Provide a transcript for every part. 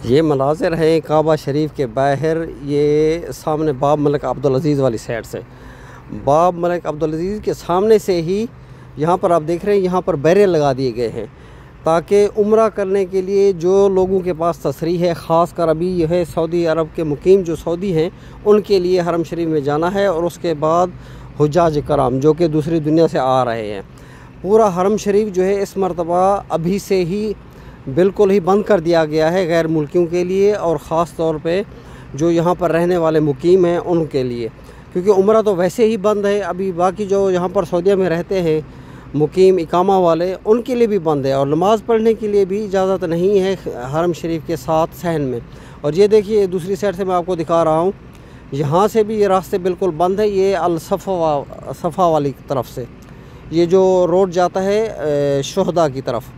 ये मनाज़िर हैं काबा शरीफ के बाहर। ये सामने बाब मलिक अब्दुल अज़ीज़ वाली साइड से, बाब मलिक अब्दुल अज़ीज़ के सामने से ही यहाँ पर आप देख रहे हैं, यहाँ पर बैरियर लगा दिए गए हैं ताकि उम्रा करने के लिए जो लोगों के पास तसरीह है, ख़ास कर अभी यह है सऊदी अरब के मुकीम जो सऊदी हैं उनके लिए हरम शरीफ में जाना है, और उसके बाद हुज्जाज कराम जो कि दूसरी दुनिया से आ रहे हैं। पूरा हरम शरीफ जो है इस मरतबा अभी से ही बिल्कुल ही बंद कर दिया गया है गैर मुल्कियों के लिए, और ख़ास तौर पे जो यहाँ पर रहने वाले मुकीम हैं उनके लिए, क्योंकि उम्रा तो वैसे ही बंद है। अभी बाकी जो यहाँ पर सऊदीया में रहते हैं मुकीम इकामा वाले, उनके लिए भी बंद है, और नमाज़ पढ़ने के लिए भी इजाज़त नहीं है हरम शरीफ के साथ सहन में। और ये देखिए दूसरी साइड से मैं आपको दिखा रहा हूँ, यहाँ से भी ये रास्ते बिल्कुल बंद है। ये सफ़ा वाली तरफ से ये जो रोड जाता है शोहदा की तरफ,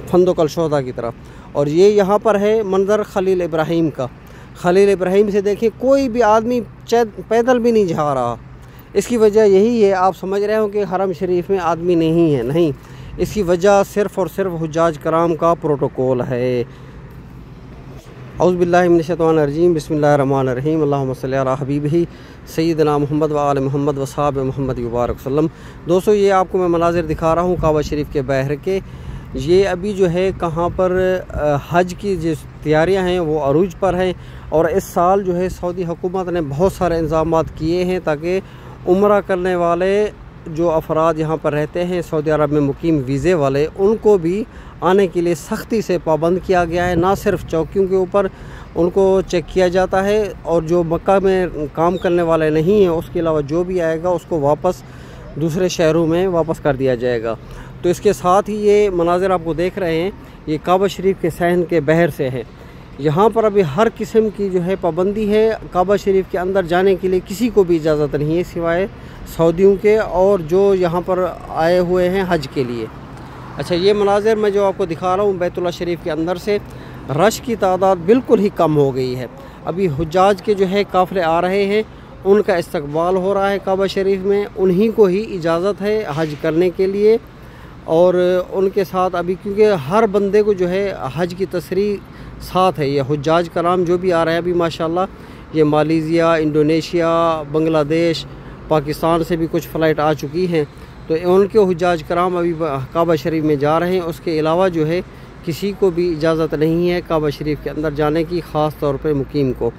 फंदुकल शोहदा की तरफ, और ये यहाँ पर है मंज़र खलील इब्राहीम का। खलील इब्राहीम से देखिए कोई भी आदमी पैदल भी नहीं जा रहा। इसकी वजह यही है, आप समझ रहे हो कि हरम शरीफ में आदमी नहीं है, नहीं, इसकी वजह सिर्फ़ और सिर्फ हुज्जाज कराम का प्रोटोकॉल है। औज़ु बिल्लाहि मिनश शैतानिर रजीम, बिस्मिल्लाहिर रहमानिर रहीम, अल्लाहुम्मा सल्लि अला हबीबिही सय्यिदना मुहम्मद व आले मुहम्मद व सहाबे मुहम्मद मुबारक वसल्लम। दोस्तों, ये आपको मैं मनाज़िर दिखा रहा हूँ काबा शरीफ के बाहर के। ये अभी जो है कहाँ पर हज की जो तैयारियाँ हैं वो अरूज पर हैं, और इस साल जो है सऊदी हुकूमत ने बहुत सारे इंतज़ामात किए हैं ताकि उम्रा करने वाले जो अफराद यहाँ पर रहते हैं सऊदी अरब में मुकीम वीज़े वाले, उनको भी आने के लिए सख्ती से पाबंद किया गया है। ना सिर्फ चौकियों के ऊपर उनको चेक किया जाता है, और जो मक्का में काम करने वाले नहीं हैं उसके अलावा जो भी आएगा उसको वापस दूसरे शहरों में वापस कर दिया जाएगा। तो इसके साथ ही ये मनाज़िर आपको देख रहे हैं, ये काबा शरीफ के सहन के बाहर से है। यहाँ पर अभी हर किस्म की जो है पाबंदी है। काबा शरीफ के अंदर जाने के लिए किसी को भी इजाज़त नहीं है सिवाय सऊदियों के और जो यहाँ पर आए हुए हैं हज के लिए। अच्छा, ये मनाज़िर मैं जो आपको दिखा रहा हूँ बैतुल्लाह शरीफ के अंदर से, रश की तादाद बिल्कुल ही कम हो गई है। अभी हुज्जाज के जो है काफ़िले आ रहे हैं, उनका इस्तकबाल हो रहा है काबा शरीफ में, उन्हीं को ही इजाज़त है हज करने के लिए। और उनके साथ अभी क्योंकि हर बंदे को जो है हज की तसरीह साथ है। ये हुज्जाज कराम जो भी आ रहे हैं अभी माशाल्लाह, ये मालेशिया, इंडोनेशिया, बांग्लादेश, पाकिस्तान से भी कुछ फ़्लाइट आ चुकी हैं, तो उनके हुज्जाज कराम अभी काबा शरीफ में जा रहे हैं। उसके अलावा जो है किसी को भी इजाज़त नहीं है काबा शरीफ के अंदर जाने की, ख़ास तौर पे मुकीम को।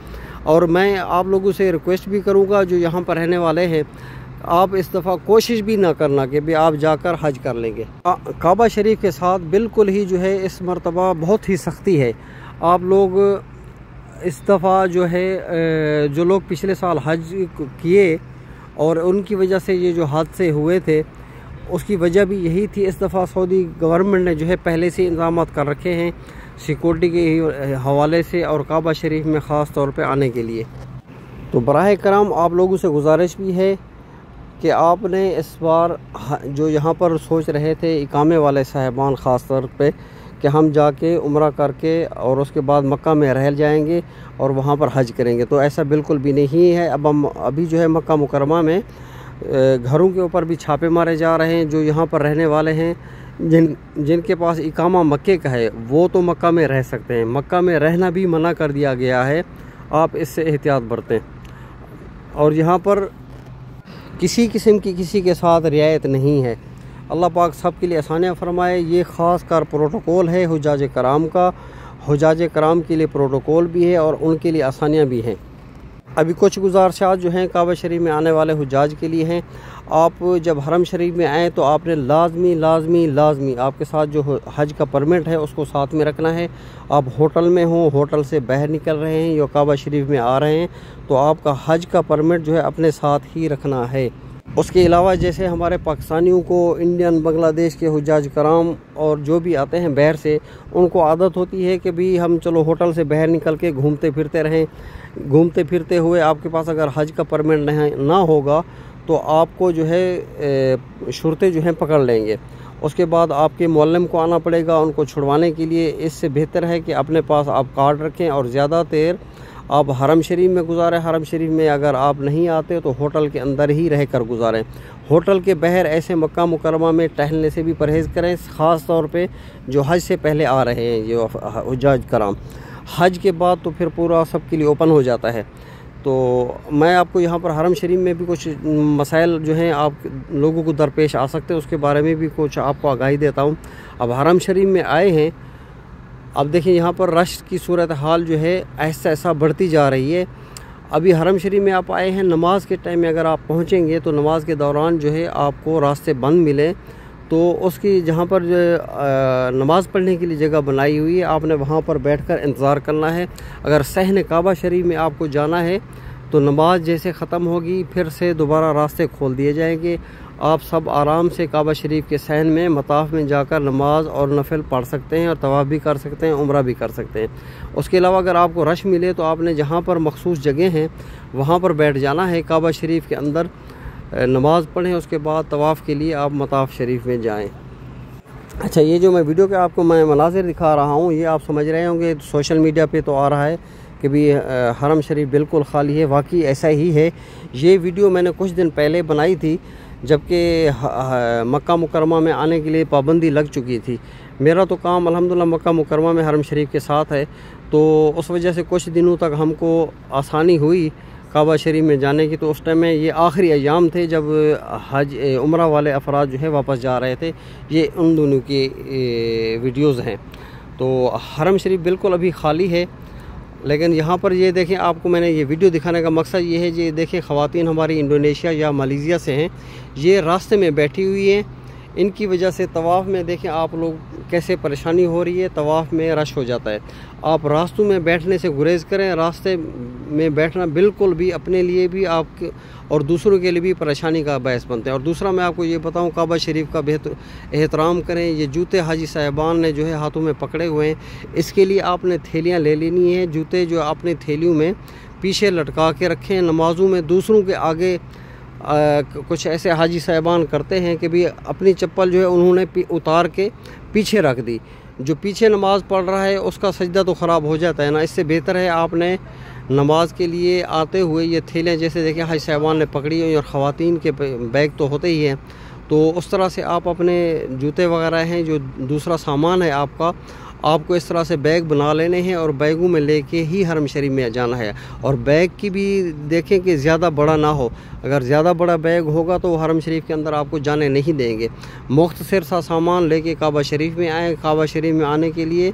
और मैं आप लोगों से रिक्वेस्ट भी करूँगा जो यहाँ पर रहने वाले हैं, आप इस दफ़ा कोशिश भी ना करना कि भी आप जाकर हज कर लेंगे। काबा शरीफ के साथ बिल्कुल ही जो है इस मरतबा बहुत ही सख्ती है। आप लोग इस दफ़ा जो है जो लोग पिछले साल हज किए और उनकी वजह से ये जो हादसे हुए थे उसकी वजह भी यही थी। इस दफ़ा सऊदी गवर्नमेंट ने जो है पहले से इंतजाम कर रखे हैं सिक्योरिटी के हवाले से और काबा शरीफ में ख़ास तौर पे आने के लिए। तो बराह करम आप लोगों से गुजारिश भी है कि आपने इस बार जो यहाँ पर सोच रहे थे इकामे वाले साहिबान ख़ास तौर पे कि हम जाके उम्रा करके और उसके बाद मक्का में रह जाएंगे और वहाँ पर हज करेंगे, तो ऐसा बिल्कुल भी नहीं है। अब हम अभी जो है मक्का मुकरमा में घरों के ऊपर भी छापे मारे जा रहे हैं। जो यहाँ पर रहने वाले हैं जिनके पास इकामा मक्के का है वो तो मक्का में रह सकते हैं, मक्का में रहना भी मना कर दिया गया है। आप इससे एहतियात बरतें। और यहाँ पर किसी किस्म की किसी के साथ रियायत नहीं है। अल्लाह पाक सब के लिए आसानियाँ फरमाए। ये ख़ास कर प्रोटोकॉल है हुज्जाज कराम का, हुज्जाज कराम के लिए प्रोटोकॉल भी है और उनके लिए आसानियाँ भी हैं। अभी कुछ गुजारिशात जो हैं काबा शरीफ में आने वाले हुज्जाज के लिए हैं। आप जब हरम शरीफ में आएँ तो आपने लाजमी आपके साथ जो हज का परमिट है उसको साथ में रखना है। आप होटल में हो, होटल से बाहर निकल रहे हैं या काबा शरीफ में आ रहे हैं तो आपका हज का परमिट जो है अपने साथ ही रखना है। उसके अलावा जैसे हमारे पाकिस्तानियों को इंडियन, बांग्लादेश के हुज्जाज कराम और जो भी आते हैं बाहर से, उनको आदत होती है कि भी हम चलो होटल से बाहर निकल के घूमते फिरते रहें। घूमते फिरते हुए आपके पास अगर हज का परमिट ना होगा तो आपको जो है शुरते जो हैं पकड़ लेंगे। उसके बाद आपके मुअल्लिम को आना पड़ेगा उनको छुड़वाने के लिए। इससे बेहतर है कि अपने पास आप कार्ड रखें और ज़्यादा देर आप हरम शरीफ में गुजारें। हरम शरीफ में अगर आप नहीं आते तो होटल के अंदर ही रह कर गुजारें। होटल के बाहर ऐसे मक्का मुकरमा में टहलने से भी परहेज़ करें, ख़ास तौर पे जो हज से पहले आ रहे हैं जो हुज्जाज कराम। हज के बाद तो फिर पूरा सबके लिए ओपन हो जाता है। तो मैं आपको यहाँ पर हरम शरीफ में भी कुछ मसाइल जो हैं आप लोगों को दरपेश आ सकते हैं, उसके बारे में भी कुछ आपको आगाही देता हूँ। अब हरम शरीफ में आए हैं, अब देखिए यहाँ पर रश की सूरत हाल जो है ऐसा ऐसा बढ़ती जा रही है। अभी हरम शरीफ में आप आए हैं, नमाज के टाइम में अगर आप पहुँचेंगे तो नमाज के दौरान जो है आपको रास्ते बंद मिले तो उसकी जहाँ पर जो नमाज़ पढ़ने के लिए जगह बनाई हुई है आपने वहाँ पर बैठकर इंतज़ार करना है। अगर सहन काबा शरीफ में आपको जाना है तो नमाज जैसे ख़त्म होगी फिर से दोबारा रास्ते खोल दिए जाएंगे। आप सब आराम से काबा शरीफ के सहन में मताफ़ में जाकर नमाज और नफिल पढ़ सकते हैं और तवाफ़ भी कर सकते हैं, उम्रा भी कर सकते हैं। उसके अलावा अगर आपको रश मिले तो आपने जहाँ पर मखसूस जगह हैं वहाँ पर बैठ जाना है, काबा शरीफ के अंदर नमाज़ पढ़ें, उसके बाद तवाफ़ के लिए आप मताफ़ शरीफ में जाएं। अच्छा, ये जो मैं वीडियो के आपको मैं मनाज़िर दिखा रहा हूँ ये आप समझ रहे होंगे सोशल मीडिया पे तो आ रहा है कि भी हरम शरीफ बिल्कुल ख़ाली है। वाकई ऐसा ही है। ये वीडियो मैंने कुछ दिन पहले बनाई थी जबकि मक्का मुकरमा में आने के लिए पाबंदी लग चुकी थी। मेरा तो काम अल्हम्दुलिल्लाह मक्का मुकरमा में हरम शरीफ के साथ है, तो उस वजह से कुछ दिनों तक हमको आसानी हुई काबा शरीफ में जाने की। तो उस टाइम में ये आखिरी अयाम थे जब हज उम्रा वाले अफराद जो है वापस जा रहे थे। ये उन दोनों की वीडियोज़ हैं। तो हरम शरीफ बिल्कुल अभी ख़ाली है। लेकिन यहाँ पर ये देखें, आपको मैंने ये वीडियो दिखाने का मकसद ये है, ये देखें ख़वातीन हमारी इंडोनेशिया या मलेशिया से हैं, ये रास्ते में बैठी हुई हैं। इनकी वजह से तवाफ़ में देखें आप लोग कैसे परेशानी हो रही है, तवाफ़ में रश हो जाता है। आप रास्तों में बैठने से गुरेज करें। रास्ते में बैठना बिल्कुल भी अपने लिए भी आपके और दूसरों के लिए भी परेशानी का बायस बनते हैं। और दूसरा मैं आपको ये बताऊं, काबा शरीफ का बेहतर एहतराम करें। ये जूते हाजी साहिबान ने जो है हाथों में पकड़े हुए हैं, इसके लिए आपने थैलियाँ ले लेनी है। जूते जो अपने थैलियों में पीछे लटका के रखें। नमाज़ों में दूसरों के आगे कुछ ऐसे हाजी साहिबान करते हैं कि भी अपनी चप्पल जो है उन्होंने उतार के पीछे रख दी। जो पीछे नमाज़ पढ़ रहा है उसका सजदा तो ख़राब हो जाता है ना। इससे बेहतर है आपने नमाज के लिए आते हुए ये थैलियाँ जैसे देखें हाजी साहिबान ने पकड़ी हुई और ख़वातीन के बैग तो होते ही हैं, तो उस तरह से आप अपने जूते वगैरह हैं जो दूसरा सामान है आपको इस तरह से बैग बना लेने हैं और बैगों में लेके ही हरम शरीफ में जाना है। और बैग की भी देखें कि ज़्यादा बड़ा ना हो। अगर ज़्यादा बड़ा बैग होगा तो हरम शरीफ के अंदर आपको जाने नहीं देंगे। मुख्तसर सा सामान लेके काबा शरीफ में आए। काबा शरीफ में आने के लिए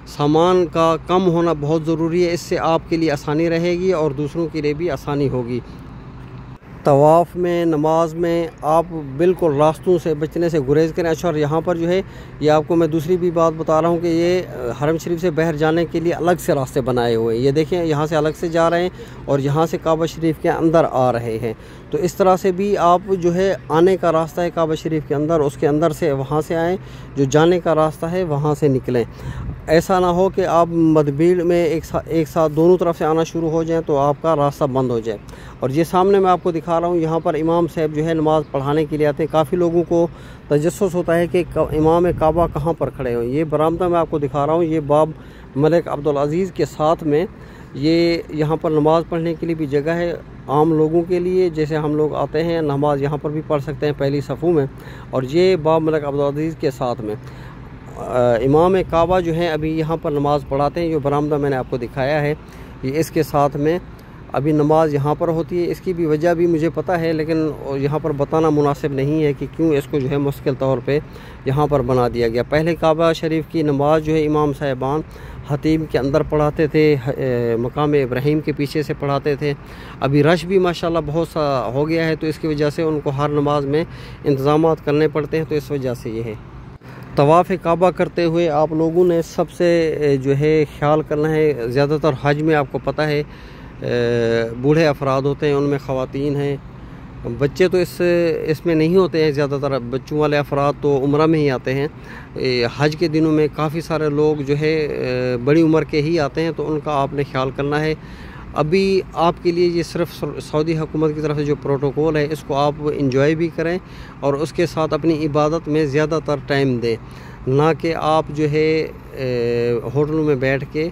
सामान का कम होना बहुत ज़रूरी है। इससे आपके लिए आसानी रहेगी और दूसरों के लिए भी आसानी होगी। तवाफ़ में, नमाज में आप बिल्कुल रास्तों से बचने से गुरेज करें। अच्छा, और यहाँ पर जो है ये आपको मैं दूसरी भी बात बता रहा हूँ कि ये हरम शरीफ से बाहर जाने के लिए अलग से रास्ते बनाए हुए हैं। ये देखें, यहाँ से अलग से जा रहे हैं और यहाँ से काबा शरीफ के अंदर आ रहे हैं। तो इस तरह से भी आप जो है आने का रास्ता है काबा शरीफ के अंदर, उसके अंदर से वहाँ से आएँ, जो जाने का रास्ता है वहाँ से निकलें। ऐसा ना हो कि आप मदभीड़ में एक साथ दोनों तरफ से आना शुरू हो जाएं तो आपका रास्ता बंद हो जाए। और ये सामने मैं आपको दिखा रहा हूँ, यहाँ पर इमाम साहब जो है नमाज़ पढ़ाने के लिए आते हैं। काफ़ी लोगों को तजस्सुस होता है कि इमाम काबा कहाँ पर खड़े हों। ये बरामदा मैं आपको दिखा रहा हूँ, ये बाब मलिक अब्दुल अज़ीज़ के साथ में ये यहाँ पर नमाज़ पढ़ने के लिए भी जगह है। आम लोगों के लिए जैसे हम लोग आते हैं नमाज यहाँ पर भी पढ़ सकते हैं पहली सफ़ों में। और ये बाब मलिक अब्दुल अज़ीज़ के साथ में इमाम काबा जो है अभी यहाँ पर नमाज़ पढ़ाते हैं। जो बरामदा मैंने आपको दिखाया है ये इसके साथ में अभी नमाज यहाँ पर होती है। इसकी भी वजह भी मुझे पता है, लेकिन यहाँ पर बताना मुनासिब नहीं है कि क्यों इसको जो है मुश्किल तौर पे यहाँ पर बना दिया गया। पहले काबा शरीफ की नमाज जो है इमाम साहिबान हतीम के अंदर पढ़ाते थे, मकाम इब्राहीम के पीछे से पढ़ाते थे। अभी रश भी माशाल्लाह बहुत सा हो गया है, तो इसकी वजह से उनको हर नमाज में इंतज़ामात करने पड़ते हैं, तो इस वजह से ये है। तवाफ़ काबा करते हुए आप लोगों ने सबसे जो है ख्याल करना है। ज़्यादातर हज में आपको पता है बूढ़े अफराद होते हैं, उनमें ख़वातीन हैं, बच्चे तो इसमें नहीं होते हैं। ज़्यादातर बच्चों वाले अफराद तो उम्रा में ही आते हैं। हज के दिनों में काफ़ी सारे लोग जो है बड़ी उम्र के ही आते हैं, तो उनका आपने ख्याल करना है। अभी आपके लिए ये सिर्फ सऊदी हुकूमत की तरफ से जो प्रोटोकॉल है इसको आप इंजॉय भी करें और उसके साथ अपनी इबादत में ज़्यादातर टाइम दें, ना कि आप जो है होटलों में बैठ के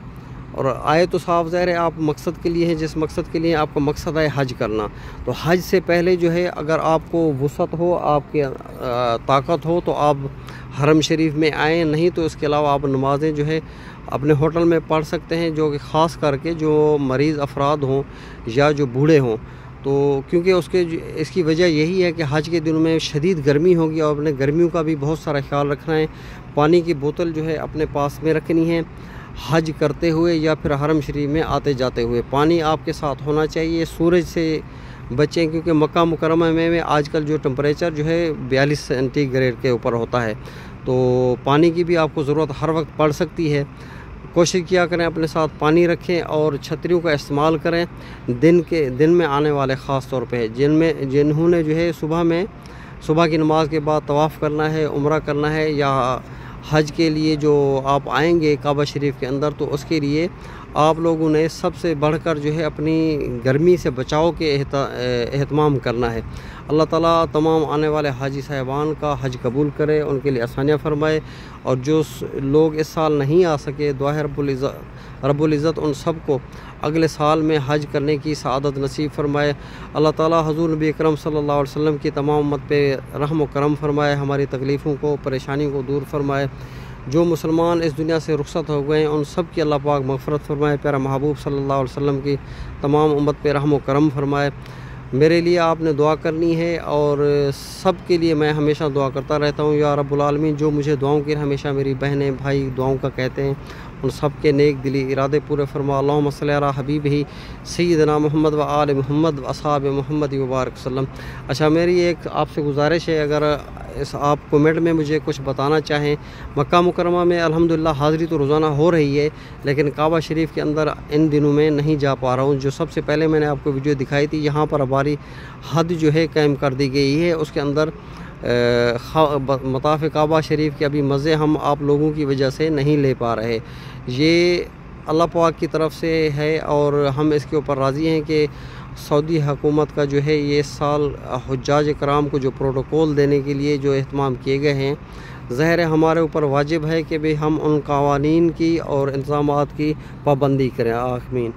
और आए तो साफ ज़ाहिर है आप मकसद के लिए हैं, जिस मकसद के लिए आपका मकसद है हज करना, तो हज से पहले जो है अगर आपको वुसअत हो, आपके ताकत हो, तो आप हरम शरीफ में आएँ, नहीं तो इसके अलावा आप नमाज़ें जो है अपने होटल में पढ़ सकते हैं, जो कि ख़ास करके जो मरीज़ अफराद हों या जो बूढ़े हों। तो क्योंकि इसकी वजह यही है कि हज के दिनों में शदीद गर्मी होगी और अपने गर्मियों का भी बहुत सारा ख्याल रखना है। पानी की बोतल जो है अपने पास में रखनी है, हज करते हुए या फिर हरम शरीफ में आते जाते हुए पानी आपके साथ होना चाहिए। सूरज से बचें, क्योंकि मक्का मुकरमा में आजकल जो टेम्परेचर जो है 42 सेंटीग्रेड के ऊपर होता है, तो पानी की भी आपको ज़रूरत हर वक्त पड़ सकती है। कोशिश किया करें अपने साथ पानी रखें और छतरियों का इस्तेमाल करें। दिन में आने वाले ख़ास तौर पे जिन्होंने जो है सुबह की नमाज के बाद तवाफ़ करना है, उम्रा करना है, या हज के लिए जो आप आएंगे काबा शरीफ के अंदर, तो उसके लिए आप लोगों ने सबसे बढ़कर जो है अपनी गर्मी से बचाव के एहतमाम करना है। अल्लाह ताला तमाम आने वाले हाजी साहिबान का हज कबूल करे, उनके लिए आसानियाँ फरमाए, और जो लोग इस साल नहीं आ सके, दुआ है रब्बुल इज़्ज़त उन सब को अगले साल में हज करने की सआदत नसीब फरमाए। अल्लाह ताला हुज़ूर नबी अकरम सल्लल्लाहु अलैहि वसल्लम की तमाम उम्मत पे रहम व करम फरमाए, हमारी तकलीफ़ों को, परेशानियों को दूर फरमाए। जो मुसलमान इस दुनिया से रुखसत हो गए हैं उन सब की अल्लाह पाक मग़फ़िरत फरमाए। प्यारा महबूब सल्लल्लाहु अलैहि वसल्लम की तमाम उम्मत पे रहम व करम फरमाए। मेरे लिए आपने दुआ करनी है और सब के लिए मैं हमेशा दुआ करता रहता हूँ। या रब्बुल आलमीन, जो मुझे दुआओं की हमेशा मेरी बहनें भाई दुआओं का कहते हैं, उन सब के नेक दिली इरादे पूरे फरमा। अल्लाहुम्मा सल्ली अला हबीबिही सय्यिदना मोहम्मद व आले मोहम्मद व असहाब मोहम्मद व बारिक वसल्लम। अच्छा, मेरी एक आपसे गुजारिश है, अगर आप कमेंट में मुझे कुछ बताना चाहें। मक्का मुकरमा में अल्हम्दुलिल्लाह हाज़िरी तो रोज़ाना हो रही है, लेकिन काबा शरीफ के अंदर इन दिनों में नहीं जा पा रहा हूँ। जो सबसे पहले मैंने आपको वीडियो दिखाई थी, यहाँ पर हमारी हद जो है कायम कर दी गई है, उसके अंदर मताफ़ काबा शरीफ के अभी मज़े हम आप लोगों की वजह से नहीं ले पा रहे। ये अल्लाह पाक की तरफ से है और हम इसके ऊपर राज़ी हैं कि सऊदी हुकूमत का जो है ये साल हुज्जाज कराम को जो प्रोटोकॉल देने के लिए जो एहतमाम किए गए हैं, ज़ाहिर है हमारे ऊपर वाजिब है कि भाई हम उन क़वानीन की और इंतज़ामात की पाबंदी करें। आमीन।